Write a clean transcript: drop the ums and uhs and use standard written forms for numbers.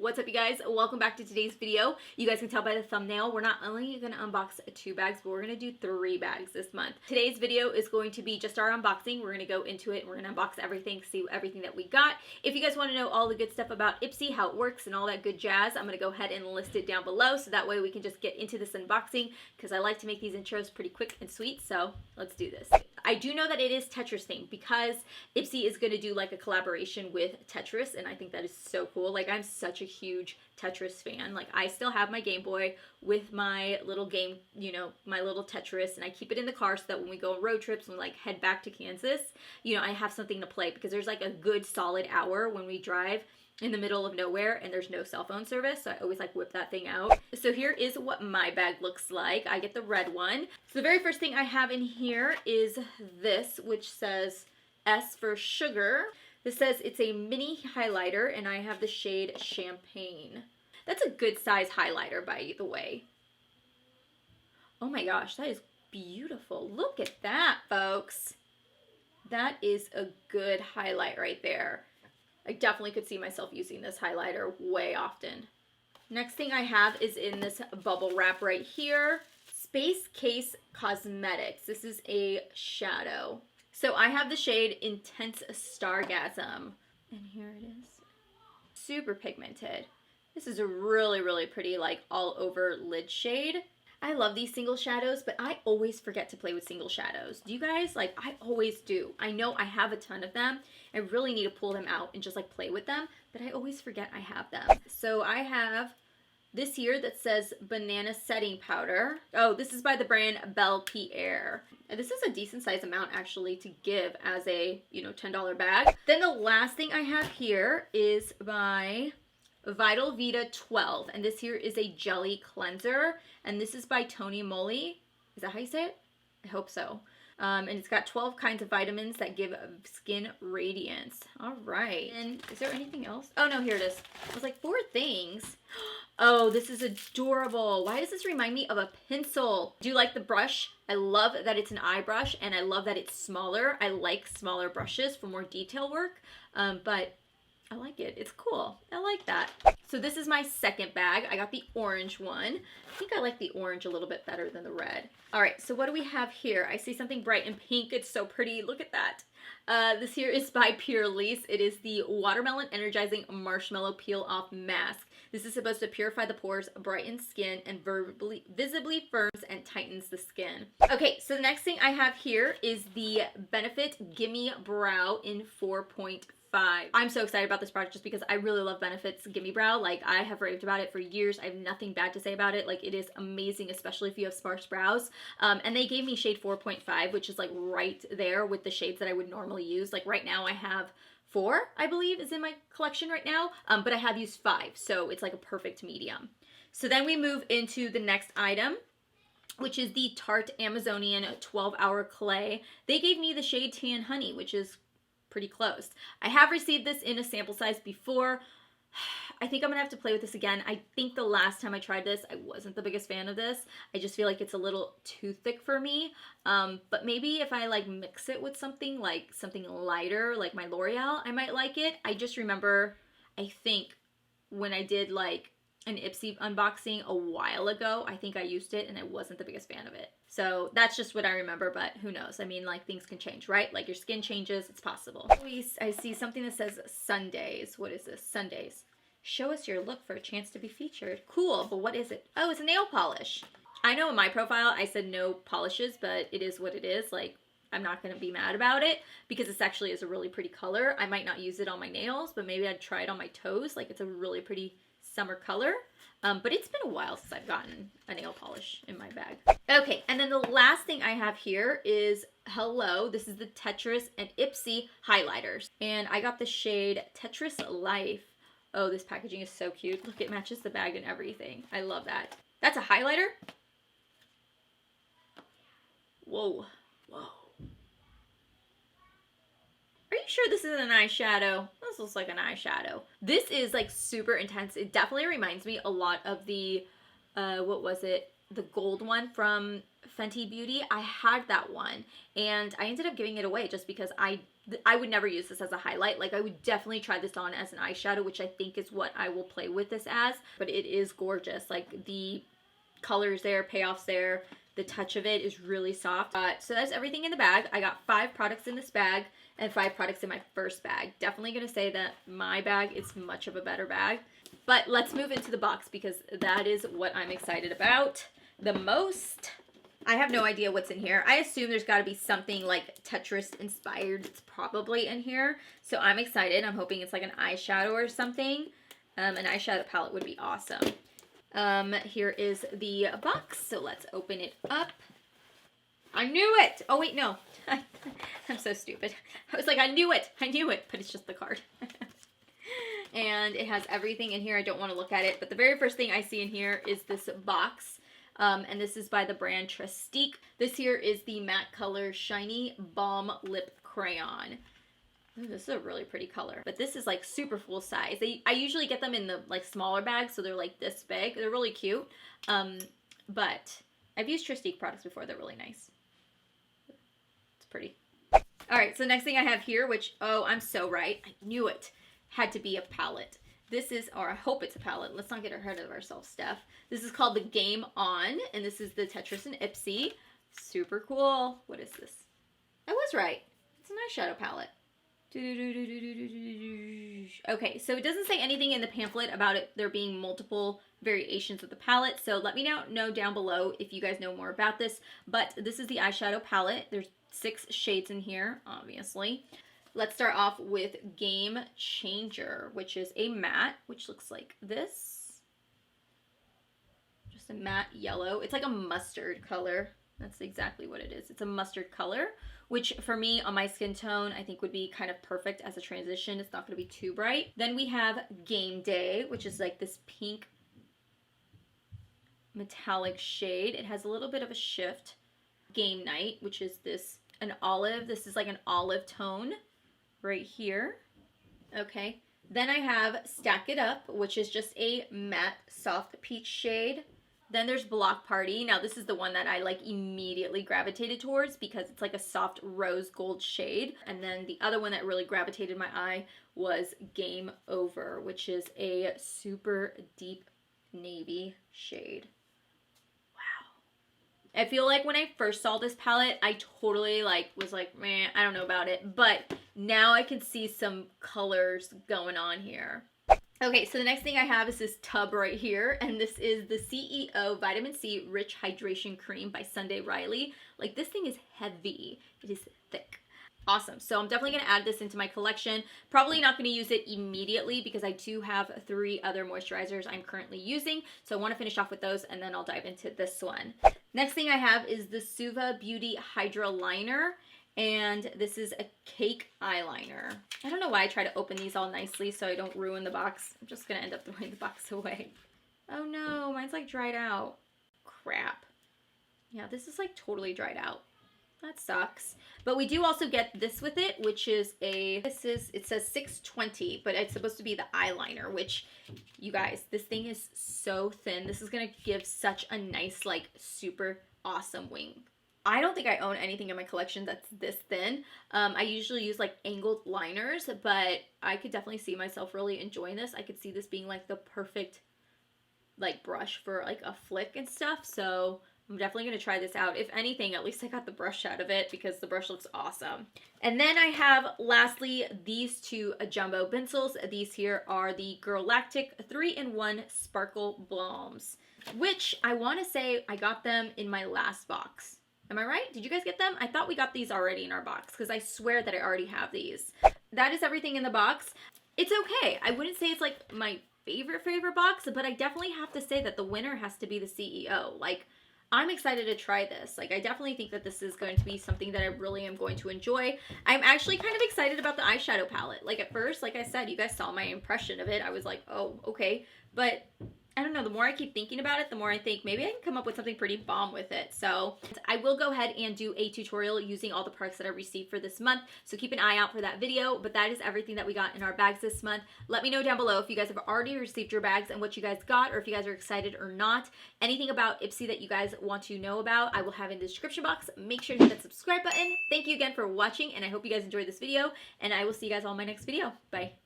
What's up, you guys? Welcome back to today's video. You guys can tell by the thumbnail, we're not only going to unbox 2 bags, but we're going to do 3 bags this month. Today's video is going to be just our unboxing. We're going to go into it and we're going to unbox everything, see everything that we got. If you guys want to know all the good stuff about Ipsy, how it works, and all that good jazz, I'm going to go ahead and list it down below so that way we can just get into this unboxing because I like to make these intros pretty quick and sweet, so let's do this. I do know that it is Tetris themed because Ipsy is going to do like a collaboration with Tetris, and I think that is so cool. Like, I'm such a huge Tetris fan. Like, I still have my Game Boy with my little game, you know, my little Tetris, and I keep it in the car so that when we go on road trips and like head back to Kansas, you know, I have something to play because there's like a good solid hour when we drive in the middle of nowhere and there's no cell phone service, so I always like whip that thing out. So here is what my bag looks like. I get the red one. So the very first thing I have in here is this, which says S for sugar. This says it's a mini highlighter and I have the shade Champagne. That's a good size highlighter, by the way. Oh my gosh, that is beautiful. Look at that, folks. That is a good highlight right there. I definitely could see myself using this highlighter way often. Next thing I have is in this bubble wrap right here. Space Case Cosmetics. This is a shadow. So I have the shade Intense Stargasm. And here it is. Super pigmented. This is a really, really pretty, like, all over lid shade. I love these single shadows, but I always forget to play with single shadows. Do you guys? Like, I always do. I know I have a ton of them. I really need to pull them out and just like play with them, but I always forget I have them. So I have this here that says Banana Setting Powder. Oh, this is by the brand Belle Pierre. And this is a decent size amount actually to give as a, you know, $10 bag. Then the last thing I have here is by Vital Vita 12, and this here is a jelly cleanser, and this is by Tony Moly. Is that how you say it? I hope so. And it's got 12 kinds of vitamins that give skin radiance. All right. And is there anything else? Oh no, here it is. I was like, 4 things. Oh, this is adorable. Why does this remind me of a pencil? Do you like the brush? I love that it's an eye brush, and I love that it's smaller. I like smaller brushes for more detail work, but I like it. It's cool. I like that. So this is my second bag. I got the orange one. I think I like the orange a little bit better than the red. All right, so what do we have here? I see something bright and pink. It's so pretty. Look at that. This here is by Purlisse. It is the Watermelon Energizing Marshmallow Peel Off Mask. This is supposed to purify the pores, brighten skin, and visibly firms and tightens the skin. Okay, so the next thing I have here is the Benefit Gimme Brow in 4.5. I'm so excited about this product just because I really love Benefit's Gimme Brow. Like, I have raved about it for years. I have nothing bad to say about it. Like, it is amazing, especially if you have sparse brows. And they gave me shade 4.5, which is like right there with the shades that I would normally use. Like, right now I have 4, I believe, is in my collection right now. But I have used 5, so it's like a perfect medium. So then we move into the next item, which is the Tarte Amazonian 12-Hour Clay. They gave me the shade Tan Honey, which is pretty close. I have received this in a sample size before. I think I'm gonna have to play with this again. I think the last time I tried this, I wasn't the biggest fan of this. I just feel like it's a little too thick for me. But maybe if I like mix it with something like something lighter, like my L'Oreal, I might like it. I just remember, I think when I did like an Ipsy unboxing a while ago, I think I used it and I wasn't the biggest fan of it. So that's just what I remember, but who knows? I mean, like, things can change, right? Like, your skin changes, it's possible. I see something that says Sundays. What is this? Sundays. Show us your look for a chance to be featured. Cool, but what is it? Oh, it's a nail polish. I know in my profile I said no polishes, but it is what it is. Like, I'm not gonna be mad about it because this actually is a really pretty color. I might not use it on my nails, but maybe I'd try it on my toes. Like, it's a really pretty summer color. But it's been a while since I've gotten a nail polish in my bag. Okay, and then the last thing I have here is Hello. This is the Tetris and Ipsy highlighters. And I got the shade Tetris Life. Oh, this packaging is so cute. Look, it matches the bag and everything. I love that. That's a highlighter? Whoa. Whoa. Are you sure this isn't an eyeshadow? This looks like an eyeshadow. This is like super intense. It definitely reminds me a lot of the, what was it? The gold one from Fenty Beauty. I had that one and I ended up giving it away just because I I would never use this as a highlight. Like, I would definitely try this on as an eyeshadow, which I think is what I will play with this as. But it is gorgeous. Like, the colors there, payoffs there, the touch of it is really soft. So that's everything in the bag. I got 5 products in this bag and 5 products in my first bag. Definitely gonna say that my bag is much of a better bag. But let's move into the box because that is what I'm excited about the most. I have no idea what's in here. I assume there's got to be something like Tetris inspired. It's probably in here. So I'm excited. I'm hoping it's like an eyeshadow or something. An eyeshadow palette would be awesome. Here is the box. So let's open it up. I knew it. Oh, wait, no. I'm so stupid. I was like, I knew it. I knew it. But it's just the card. And it has everything in here. I don't want to look at it. But the very first thing I see in here is this box. And this is by the brand Tarte. This here is the matte color Shiny Balm Lip Crayon. Ooh, this is a really pretty color. But this is like super full size. I usually get them in the like smaller bags, so they're like this big. They're really cute. But I've used Tarte products before. They're really nice. It's pretty. Alright, so next thing I have here, which, oh, I'm so right. I knew it. Had to be a palette. This is, or I hope it's a palette. Let's not get ahead of ourselves, Steph. This is called the Game On, and this is the Tetris and Ipsy. Super cool. What is this? I was right. It's an eyeshadow palette. Okay, so it doesn't say anything in the pamphlet about it there being multiple variations of the palette, so let me know down below if you guys know more about this. But this is the eyeshadow palette. There's 6 shades in here, obviously. Let's start off with Game Changer, which is a matte, which looks like this. Just a matte yellow. It's like a mustard color. That's exactly what it is. It's a mustard color, which for me on my skin tone, I think would be kind of perfect as a transition. It's not going to be too bright. Then we have Game Day, which is like this pink metallic shade. It has a little bit of a shift. Game Night, which is an olive. This is like an olive tone. Right here. Okay. Then I have Stack It Up, which is just a matte soft peach shade. Then there's Block Party. Now this is the one that I like immediately gravitated towards because it's like a soft rose gold shade. And then the other one that really gravitated my eye was Game Over, which is a super deep navy shade. I feel like when I first saw this palette, I totally was like, man, I don't know about it. But now I can see some colors going on here. Okay, so the next thing I have is this tub right here. And this is the CEO Vitamin C Rich Hydration Cream by Sunday Riley. Like, this thing is heavy. It is thick. Awesome. So I'm definitely going to add this into my collection. Probably not going to use it immediately because I do have 3 other moisturizers I'm currently using. So I want to finish off with those and then I'll dive into this one. Next thing I have is the Suva Beauty Hydra Liner. And this is a cake eyeliner. I don't know why I try to open these all nicely so I don't ruin the box. I'm just going to end up throwing the box away. Oh no, mine's like dried out. Crap. Yeah, this is like totally dried out. That sucks. But we do also get this with it, which is it says 620, but it's supposed to be the eyeliner, which, you guys, this thing is so thin. This is going to give such a nice, like, super awesome wing. I don't think I own anything in my collection that's this thin. I usually use, like, angled liners, but I could definitely see myself really enjoying this. I could see this being, like, the perfect, like, brush for, like, a flick and stuff, so I'm definitely going to try this out. If anything, at least I got the brush out of it because the brush looks awesome. And then I have, lastly, these 2 jumbo pencils. These here are the Galactic 3-in-1 Sparkle Balms, which I want to say I got them in my last box. Am I right? Did you guys get them? I thought we got these already in our box because I swear that I already have these. That is everything in the box. It's okay. I wouldn't say it's like my favorite box, but I definitely have to say that the winner has to be the CEO. Like, I'm excited to try this. Like, I definitely think that this is going to be something that I really am going to enjoy. I'm actually kind of excited about the eyeshadow palette. Like, at first, like I said, you guys saw my impression of it. I was like, oh, okay. But I don't know, the more I keep thinking about it, the more I think maybe I can come up with something pretty bomb with it. So I will go ahead and do a tutorial using all the products that I received for this month. So keep an eye out for that video, but that is everything that we got in our bags this month. Let me know down below if you guys have already received your bags and what you guys got, or if you guys are excited or not. Anything about Ipsy that you guys want to know about, I will have in the description box. Make sure to hit that subscribe button. Thank you again for watching, and I hope you guys enjoyed this video, and I will see you guys on my next video. Bye.